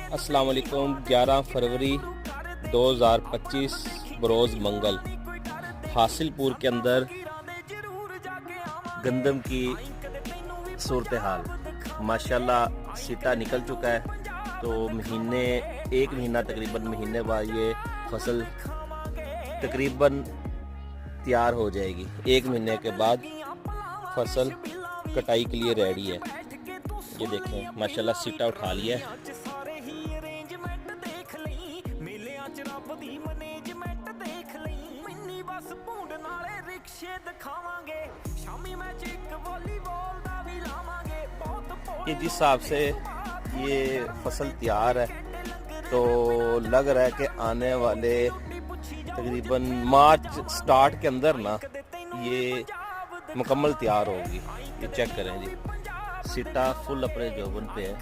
अस्सलाम वालेकुम। 11 फरवरी 2025 बरोज़ मंगल हासिलपुर के अंदर गंदम की सूरत हाल माशाल्लाह सीटा निकल चुका है। तो एक महीना तकरीबन महीने बाद ये फसल तकरीबन तैयार हो जाएगी। एक महीने के बाद फसल कटाई के लिए रेडी है। ये देखें माशाल्लाह सीटा उठा लिया है। ये जिस हिसाब से ये फसल तैयार है तो लग रहा है कि आने वाले तकरीबन मार्च स्टार्ट के अंदर ना ये मुकम्मल तैयार होगी। ये चेक करें जी, सीटा फुल अपने जोबन पे है।